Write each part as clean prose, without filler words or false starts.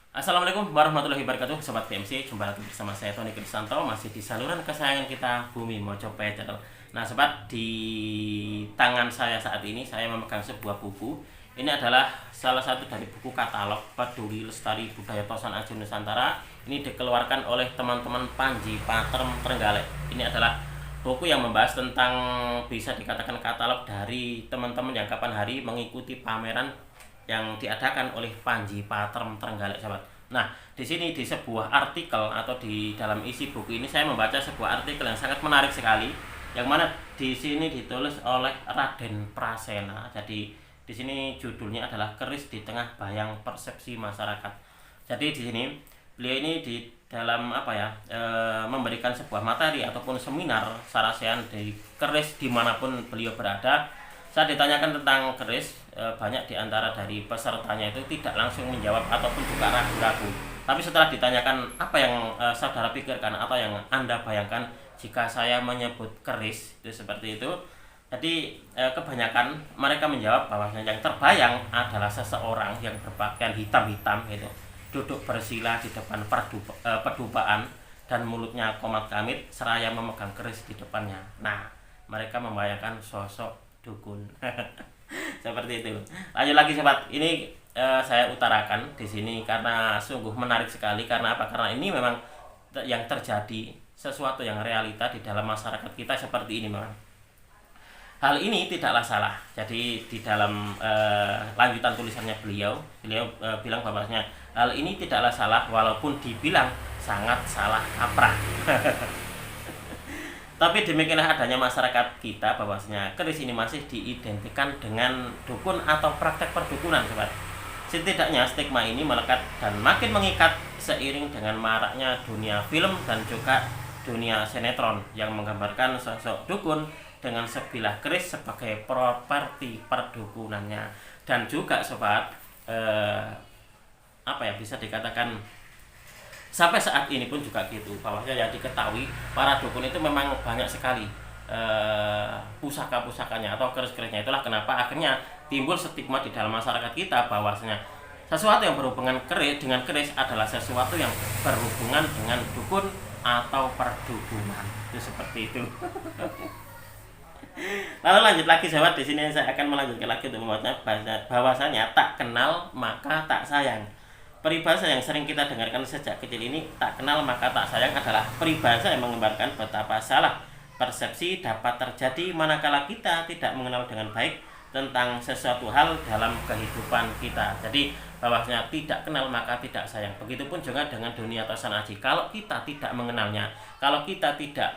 Assalamualaikum warahmatullahi wabarakatuh, Sobat PMC. Jumpa lagi bersama saya Tony Kristanto, masih di saluran kesayangan kita, Bumi Mojopahit Channel. Nah Sobat, di tangan saya saat ini saya memegang sebuah buku. Ini adalah salah satu dari buku katalog Peduli Lestari Budaya Tosan Aji Nusantara. Ini dikeluarkan oleh teman-teman Panji Patrem Trenggalek. Ini adalah buku yang membahas tentang, bisa dikatakan katalog dari teman-teman yang kapan hari mengikuti pameran yang diadakan oleh Panji Patrem Trenggalek, sahabat. Nah, di sini di sebuah artikel atau di dalam isi buku ini saya membaca sebuah artikel yang sangat menarik sekali, yang mana di sini ditulis oleh Raden Prasena. Jadi di sini judulnya adalah Keris di Tengah Bayang Persepsi Masyarakat. Jadi di sini beliau ini di dalam memberikan sebuah materi ataupun seminar sarasehan di keris dimanapun beliau berada. Saat ditanyakan tentang keris, banyak diantara dari pesertanya itu tidak langsung menjawab ataupun juga ragu-ragu. Tapi setelah ditanyakan apa yang saudara pikirkan atau yang Anda bayangkan jika saya menyebut keris, itu seperti itu. Jadi kebanyakan mereka menjawab bahwa yang terbayang adalah seseorang yang berpakaian hitam-hitam itu duduk bersila di depan pedupaan dan mulutnya komat kamit seraya memegang keris di depannya. Nah, mereka membayangkan sosok dukun. Seperti itu. Lanjut lagi sobat, ini saya utarakan di sini karena sungguh menarik sekali. Karena apa? Karena ini memang yang terjadi, sesuatu yang realita di dalam masyarakat kita seperti ini memang. Hal ini tidaklah salah. Jadi di dalam lanjutan tulisannya beliau bilang bahwasanya hal ini tidaklah salah walaupun dibilang sangat salah kaprah. Tapi demikianlah adanya masyarakat kita bahwasanya keris ini masih diidentikan dengan dukun atau praktek perdukunan, sobat. Setidaknya stigma ini melekat dan makin mengikat seiring dengan maraknya dunia film dan juga dunia sinetron yang menggambarkan sosok dukun dengan sebilah keris sebagai properti perdukunannya. Dan juga sobat, bisa dikatakan sampai saat ini pun juga gitu, bahwasanya yang diketahui para dukun itu memang banyak sekali pusaka-pusakanya atau keris-kerisnya. Itulah kenapa akhirnya timbul stigma di dalam masyarakat kita bahwasanya sesuatu yang berhubungan dengan keris adalah sesuatu yang berhubungan dengan dukun atau perdukunan. Itu seperti itu. Lalu lanjut lagi sahabat, di sini saya akan melanjutkan lagi untuk membuatnya bahwasanya tak kenal maka tak sayang. Peribahasa yang sering kita dengarkan sejak kecil ini, tak kenal maka tak sayang, adalah peribahasa yang menggambarkan betapa salah persepsi dapat terjadi manakala kita tidak mengenal dengan baik tentang sesuatu hal dalam kehidupan kita. Jadi bahwasanya tidak kenal maka tidak sayang. Begitupun juga dengan dunia Tosan Aji. Kalau kita tidak mengenalnya, kalau kita tidak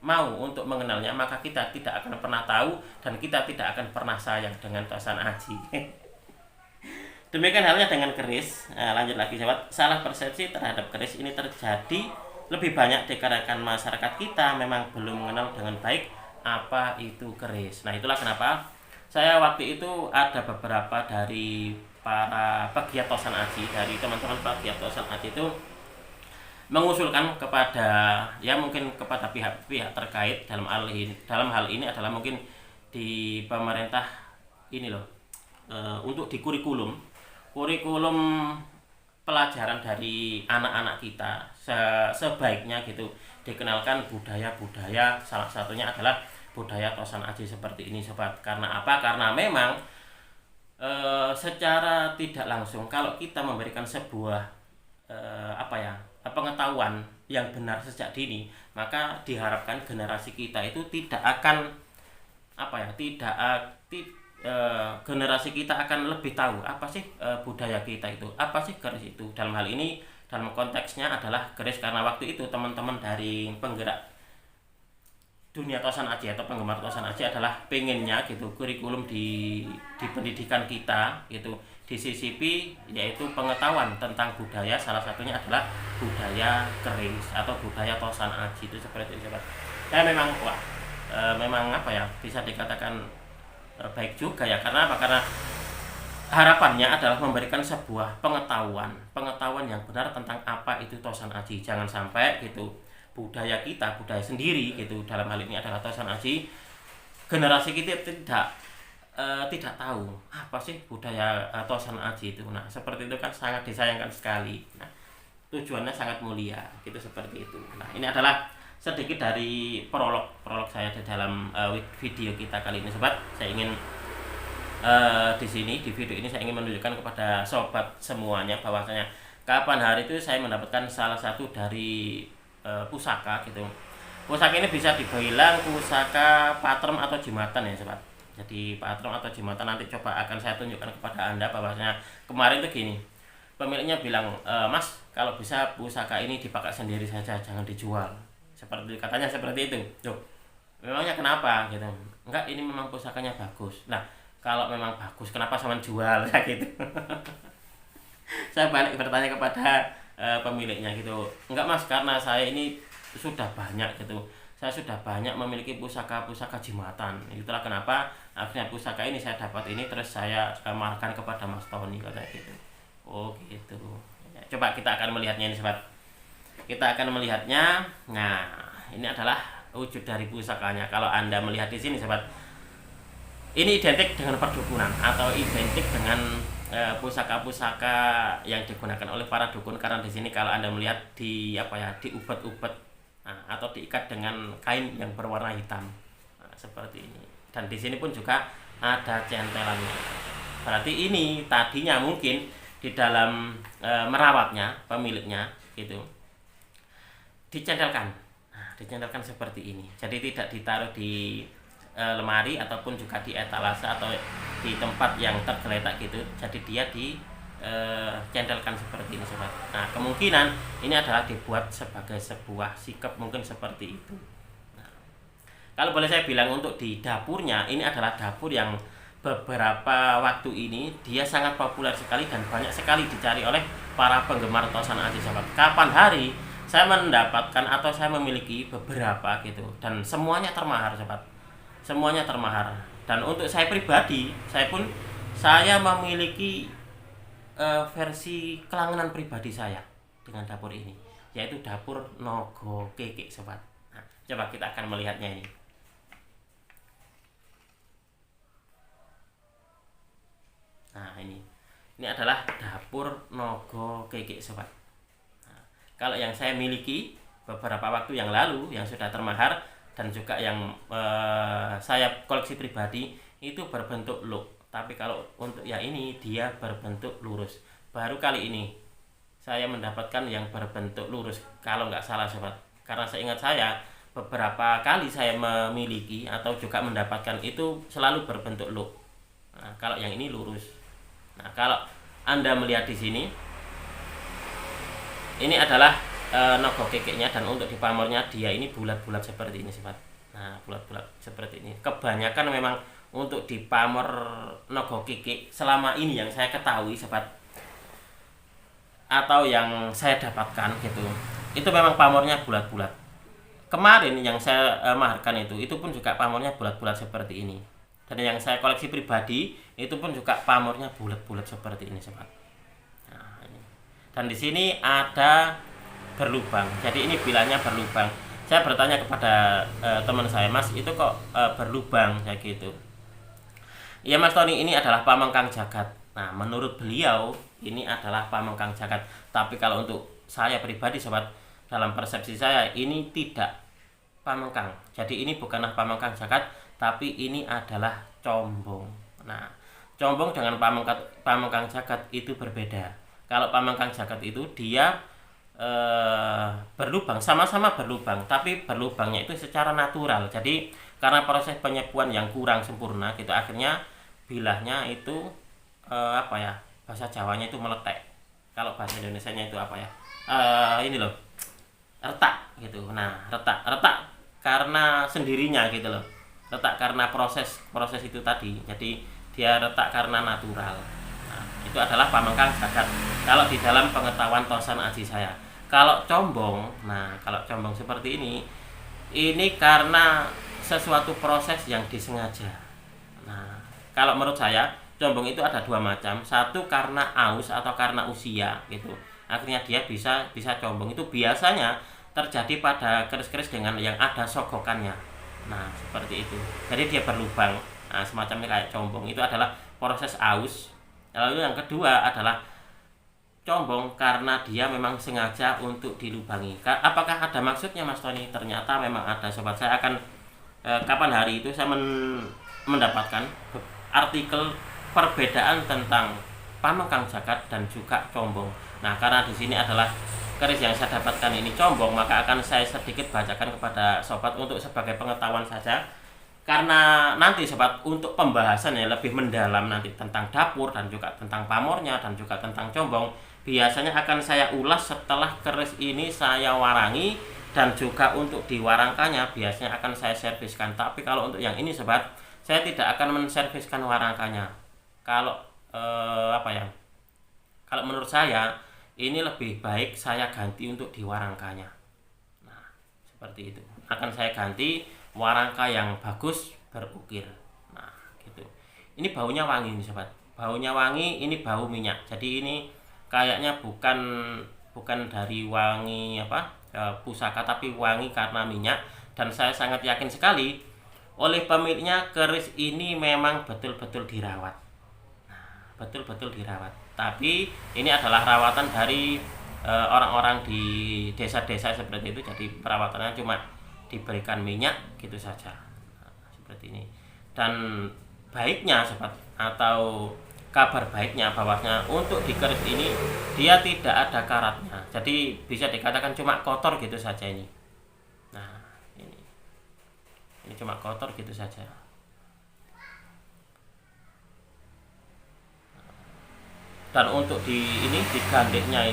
mau untuk mengenalnya, maka kita tidak akan pernah tahu dan kita tidak akan pernah sayang dengan Tosan Aji. Demikian halnya dengan keris. Nah, lanjut lagi sahabat, salah persepsi terhadap keris ini terjadi lebih banyak dikarenakan masyarakat kita memang belum mengenal dengan baik apa itu keris. Nah, itulah kenapa saya waktu itu ada beberapa dari para pegiat Tosan Aji, dari teman-teman pegiat Tosan Aji itu mengusulkan kepada mungkin kepada pihak-pihak terkait dalam hal ini adalah mungkin di pemerintah ini loh, untuk di kurikulum pelajaran dari anak-anak kita sebaiknya gitu dikenalkan budaya-budaya, salah satunya adalah budaya Tosan Aji seperti ini sobat. Karena apa? Karena memang secara tidak langsung kalau kita memberikan sebuah pengetahuan yang benar sejak dini, maka diharapkan generasi kita itu tidak akan generasi kita akan lebih tahu apa sih budaya kita itu, apa sih keris itu. Dalam hal ini, dalam konteksnya adalah keris, karena waktu itu teman-teman dari penggerak dunia Tosan Aji atau penggemar Tosan Aji adalah pengennya gitu kurikulum di pendidikan kita itu disisipi yaitu pengetahuan tentang budaya, salah satunya adalah budaya keris atau budaya Tosan Aji. Itu seperti itu. Ya memang bisa dikatakan baik juga ya. Karena apa? Karena harapannya adalah memberikan sebuah pengetahuan yang benar tentang apa itu Tosan Aji. Jangan sampai gitu budaya sendiri gitu, dalam hal ini adalah Tosan Aji, generasi kita tidak tidak tahu apa sih budaya Tosan Aji itu. Nah, seperti itu kan sangat disayangkan sekali. Nah, tujuannya sangat mulia, gitu seperti itu. Nah, ini adalah sedikit dari prolog saya di dalam video kita kali ini, sobat. Saya ingin di sini di video ini saya ingin menunjukkan kepada sobat semuanya bahwasanya kapan hari itu saya mendapatkan salah satu dari pusaka gitu. Pusaka ini bisa dibilang pusaka patrem atau jimatan ya, sobat. Jadi patrem atau jimatan nanti coba akan saya tunjukkan kepada Anda bahwasanya kemarin tuh gini. Pemiliknya bilang, "Mas, kalau bisa pusaka ini dipakai sendiri saja, jangan dijual." Seperti katanya seperti itu. Loh, memangnya kenapa gitu? Enggak, ini memang pusakanya bagus. Nah, kalau memang bagus kenapa sama jual gitu. Saya balik bertanya kepada pemiliknya gitu. Enggak Mas, karena saya ini sudah banyak gitu. Saya sudah banyak memiliki pusaka-pusaka jimatan. Itulah kenapa akhirnya pusaka ini saya dapat ini terus saya marahkan kepada Mas Tony katanya gitu. Oh gitu. Ya, coba kita akan melihatnya ini, sobat. Kita akan melihatnya. Nah, ini adalah wujud dari pusakanya. Kalau Anda melihat di sini, sobat, ini identik dengan perdukunan atau identik dengan pusaka-pusaka yang digunakan oleh para dukun, karena di sini kalau Anda melihat di diubat-ubat atau diikat dengan kain yang berwarna hitam. Nah, seperti ini. Dan di sini pun juga ada centelannya. Berarti ini tadinya mungkin di dalam merawatnya pemiliknya gitu dicentelkan. Nah, dicentelkan seperti ini. Jadi tidak ditaruh di lemari ataupun juga di etalase atau di tempat yang tergeletak gitu. Jadi dia dicentelkan seperti ini, sobat. Nah, kemungkinan ini adalah dibuat sebagai sebuah sikap mungkin seperti itu. Nah, kalau boleh saya bilang untuk di dapurnya, ini adalah dapur yang beberapa waktu ini dia sangat populer sekali dan banyak sekali dicari oleh para penggemar Tosan Aji, sobat. Kapan hari saya mendapatkan atau saya memiliki beberapa gitu dan semuanya termahar, sobat. Semuanya termahar. Dan untuk saya pribadi, saya memiliki versi kelangenan pribadi saya dengan dapur ini, yaitu dapur Nogo Kekek, sobat. Nah, coba kita akan melihatnya ini. Nah, ini adalah dapur Nogo Kekek, sobat. Nah, kalau yang saya miliki beberapa waktu yang lalu yang sudah termahar dan juga yang saya koleksi pribadi itu berbentuk loop. Tapi kalau untuk yang ini dia berbentuk lurus. Baru kali ini saya mendapatkan yang berbentuk lurus kalau nggak salah, sobat. Karena seingat saya beberapa kali saya memiliki atau juga mendapatkan itu selalu berbentuk loop. Nah, kalau yang ini lurus. Nah, kalau Anda melihat di sini, ini adalah Nogo Kekeknya, dan untuk di pamornya dia ini bulat-bulat seperti ini, sobat. Nah, bulat-bulat seperti ini. Kebanyakan memang untuk di pamor Nogo Kekek selama ini yang saya ketahui, sobat, atau yang saya dapatkan gitu, itu memang pamornya bulat-bulat. Kemarin yang saya maharkan itu pun juga pamornya bulat-bulat seperti ini. Dan yang saya koleksi pribadi itu pun juga pamornya bulat-bulat seperti ini, sobat. Nah, ini. Dan di sini ada berlubang. Jadi ini bilanya berlubang. Saya bertanya kepada teman saya, "Mas, itu kok berlubang kayak gitu?" "Iya Mas Tony, ini adalah pamengkang jagat." Nah, menurut beliau ini adalah pamengkang jagat. Tapi kalau untuk saya pribadi, sobat, dalam persepsi saya ini tidak pamengkang. Jadi ini bukanlah pamengkang jagat, tapi ini adalah combong. Nah, combong dengan pamengkang jagat itu berbeda. Kalau pamengkang jagat itu dia berlubang, sama-sama berlubang, tapi berlubangnya itu secara natural. Jadi karena proses penyepuan yang kurang sempurna gitu, akhirnya bilahnya itu bahasa Jawanya itu meletek. Kalau bahasa Indonesianya itu ini loh, retak gitu. Nah, retak karena sendirinya gitu loh. Retak karena proses itu tadi. Jadi dia retak karena natural. Nah, itu adalah pamengkang jagat kalau di dalam pengetahuan Tosan Aji saya. Kalau combong seperti ini karena sesuatu proses yang disengaja. Nah, kalau menurut saya combong itu ada dua macam. Satu karena aus atau karena usia gitu. Akhirnya dia bisa combong. Itu biasanya terjadi pada keris-keris dengan yang ada sogokannya. Nah, seperti itu. Jadi dia berlubang. Nah, semacamnya kayak combong itu adalah proses aus. Lalu yang kedua adalah combong karena dia memang sengaja untuk dilubangi. Apakah ada maksudnya Mas Tony? Ternyata memang ada sobat. Saya akan kapan hari itu saya mendapatkan artikel perbedaan tentang pamengkang jagat dan juga combong. Nah, karena di sini adalah keris yang saya dapatkan ini combong, maka akan saya sedikit bacakan kepada sobat untuk sebagai pengetahuan saja. Karena nanti sobat untuk pembahasan yang lebih mendalam nanti tentang dapur dan juga tentang pamornya dan juga tentang combong, biasanya akan saya ulas setelah keris ini saya warangi dan juga untuk diwarangkannya biasanya akan saya serviskan. Tapi kalau untuk yang ini sobat, saya tidak akan menserviskan warangkannya. Kalau kalau menurut saya ini lebih baik saya ganti untuk diwarangkannya. Nah, seperti itu. Akan saya ganti warangka yang bagus berukir. Nah, gitu. Ini baunya wangi nih sobat. Baunya wangi, ini bau minyak. Jadi ini kayaknya bukan dari wangi pusaka, tapi wangi karena minyak. Dan saya sangat yakin sekali oleh pemiliknya keris ini memang betul-betul dirawat. Nah, betul-betul dirawat. Tapi ini adalah rawatan dari orang-orang di desa-desa seperti itu. Jadi perawatannya cuma diberikan minyak gitu saja. Nah, seperti ini. Dan baiknya sobat, atau kabar baiknya bahwasanya untuk di keris ini dia tidak ada karatnya. Jadi bisa dikatakan cuma kotor gitu saja ini. Nah, ini cuma kotor gitu saja. Dan untuk di gandeknya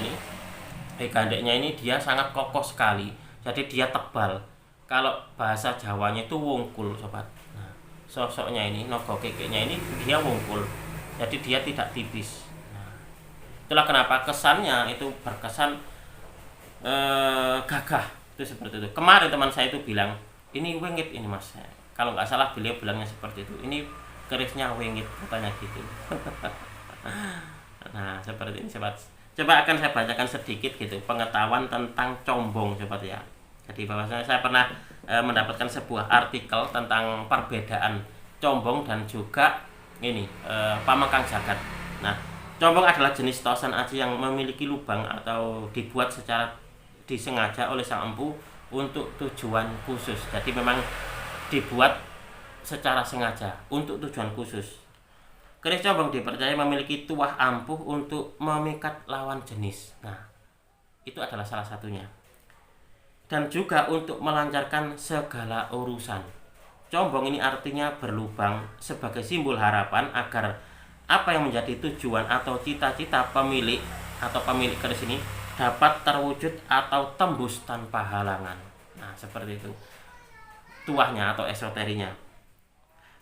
ini dia sangat kokoh sekali. Jadi dia tebal. Kalau bahasa Jawanya itu wungkul sobat. Nah, sosoknya ini nogo kekeknya ini dia wungkul. Jadi dia tidak tipis. Nah, itulah kenapa kesannya itu berkesan gagah. Itu seperti itu. Kemarin teman saya itu bilang, ini wengit ini Mas. Kalau nggak salah beliau bilangnya seperti itu. Ini kerisnya wengit katanya gitu. Nah, seperti ini sobat. Coba akan saya bacakan sedikit gitu pengetahuan tentang combong sobat ya. Jadi bahwasanya saya pernah mendapatkan sebuah artikel tentang perbedaan combong dan juga ini pamengkang jagat. Nah, combong adalah jenis tosan aji yang memiliki lubang atau dibuat secara disengaja oleh sang empu untuk tujuan khusus. Jadi memang dibuat secara sengaja untuk tujuan khusus. Keris combong dipercaya memiliki tuah ampuh untuk memikat lawan jenis. Nah, itu adalah salah satunya. Dan juga untuk melancarkan segala urusan. Combong ini artinya berlubang sebagai simbol harapan agar apa yang menjadi tujuan atau cita-cita pemilik keris ini dapat terwujud atau tembus tanpa halangan. Nah, seperti itu tuahnya atau esoterinya.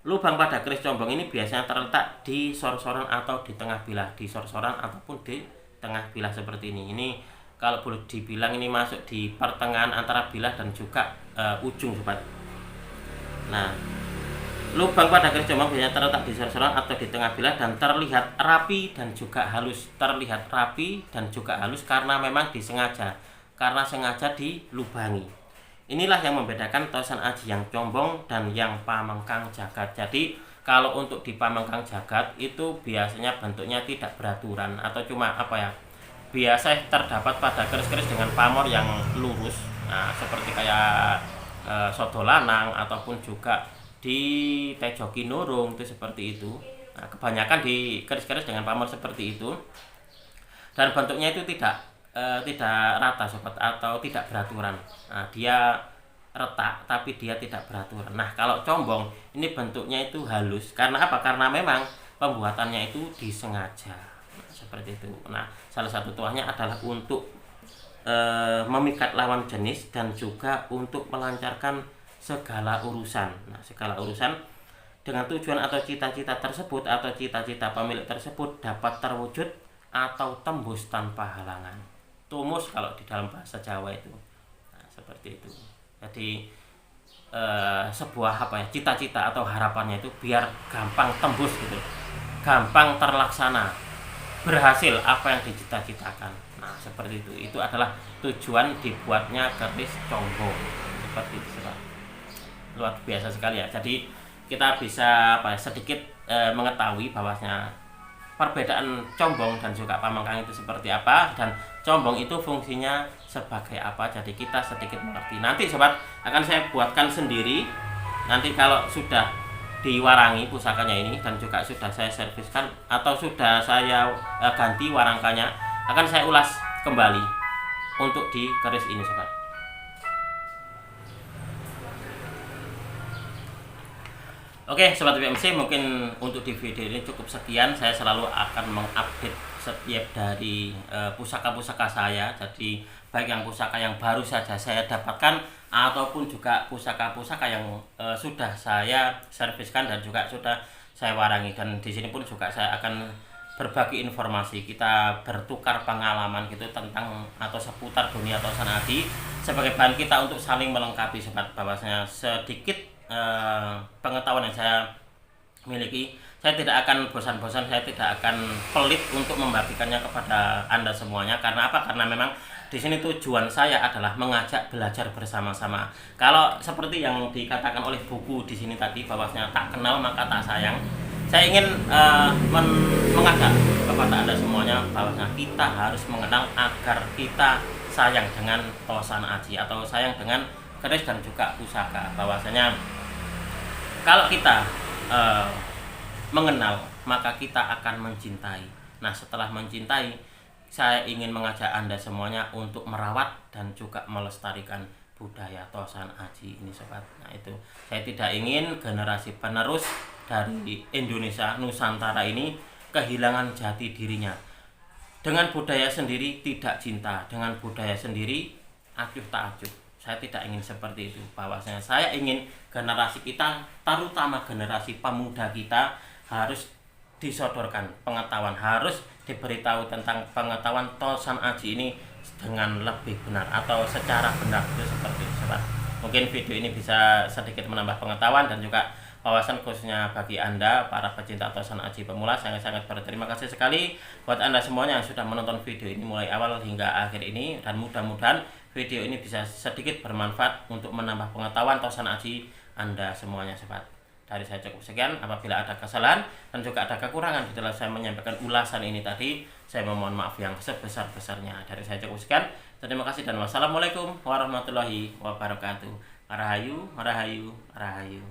Lubang pada keris combong ini biasanya terletak di sorsoran atau di tengah bilah, di sorsoran ataupun di tengah bilah seperti ini. Ini kalau boleh dibilang ini masuk di pertengahan antara bilah dan juga ujung sobat. Nah, lubang pada keris combong biasanya terletak di sorsoran atau di tengah bilah dan terlihat rapi dan juga halus. Terlihat rapi dan juga halus karena memang disengaja, karena sengaja dilubangi. Inilah yang membedakan tosan aji yang combong dan yang pamengkang jagat. Jadi kalau untuk di pamengkang jagat itu biasanya bentuknya tidak beraturan atau cuma biasa terdapat pada keris-keris dengan pamor yang lurus. Nah, seperti kayak sodo lanang ataupun juga di tejoki nurung itu seperti itu. Nah, kebanyakan di keris-keris dengan pamor seperti itu. Dan bentuknya itu tidak rata sobat atau tidak beraturan. Nah, dia retak tapi dia tidak beraturan. Nah, kalau combong ini bentuknya itu halus. Karena apa? Karena memang pembuatannya itu disengaja. Nah, seperti itu. Nah, salah satu tuahnya adalah untuk memikat lawan jenis dan juga untuk melancarkan segala urusan. Nah, segala urusan dengan tujuan atau cita-cita tersebut atau cita-cita pemilik tersebut dapat terwujud atau tembus tanpa halangan. Tumus kalau di dalam bahasa Jawa itu. Nah, seperti itu. Jadi sebuah cita-cita atau harapannya itu biar gampang tembus gitu. Gampang terlaksana. Berhasil apa yang dicita-citakan. Nah, seperti itu. Itu adalah tujuan dibuatnya keris combong. Seperti itu, luar biasa sekali ya. Jadi kita bisa sedikit mengetahui bahwasanya perbedaan combong dan juga pamengkang itu seperti apa, dan combong itu fungsinya sebagai apa. Jadi kita sedikit mengerti. Nanti sobat akan saya buatkan sendiri. Nanti kalau sudah diwarangi pusakanya ini dan juga sudah saya serviskan atau sudah saya ganti warangkanya, akan saya ulas kembali untuk di keris ini sobat. Oke sobat PMC, mungkin untuk di video ini cukup sekian. Saya selalu akan mengupdate setiap dari pusaka-pusaka saya. Jadi baik yang pusaka yang baru saja saya dapatkan ataupun juga pusaka-pusaka yang sudah saya serviskan dan juga sudah saya warangi. Dan di sini pun juga saya akan berbagi informasi, kita bertukar pengalaman gitu tentang atau seputar dunia Tosan Aji sebagai bahan kita untuk saling melengkapi sobat. Bahwasanya sedikit pengetahuan yang saya miliki, saya tidak akan bosan-bosan, saya tidak akan pelit untuk membagikannya kepada Anda semuanya. Karena apa? Karena memang di sini tujuan saya adalah mengajak belajar bersama-sama. Kalau seperti yang dikatakan oleh buku di sini tadi, bahwasanya tak kenal maka tak sayang. Saya ingin mengajak kepada Anda semuanya bahwasanya kita harus mengenal agar kita sayang dengan Tosan Aji atau sayang dengan keris dan juga pusaka. Bahwasanya kalau kita mengenal maka kita akan mencintai. Nah setelah mencintai, saya ingin mengajak Anda semuanya untuk merawat dan juga melestarikan budaya Tosan Aji ini sobat. Nah itu, saya tidak ingin generasi penerus dari Indonesia Nusantara ini kehilangan jati dirinya. Dengan budaya sendiri tidak cinta, dengan budaya sendiri acuh tak acuh. Saya tidak ingin seperti itu. Bahwasanya saya ingin generasi kita, terutama generasi pemuda kita, harus disodorkan pengetahuan, harus diberitahu tentang pengetahuan Tosan Aji ini dengan lebih benar atau secara benar, itu seperti itu sobat. Mungkin video ini bisa sedikit menambah pengetahuan dan juga wawasan, khususnya bagi Anda para pecinta Tosan Aji pemula. Sangat-sangat berterima kasih sekali buat Anda semuanya yang sudah menonton video ini mulai awal hingga akhir ini, dan mudah-mudahan video ini bisa sedikit bermanfaat untuk menambah pengetahuan Tosan Aji Anda semuanya sobat. Dari saya cukup sekian. Apabila ada kesalahan dan juga ada kekurangan di dalam saya menyampaikan ulasan ini tadi, saya memohon maaf yang sebesar-besarnya. Dari saya cukup sekian. Terima kasih dan wassalamualaikum warahmatullahi wabarakatuh. Rahayu, rahayu, rahayu.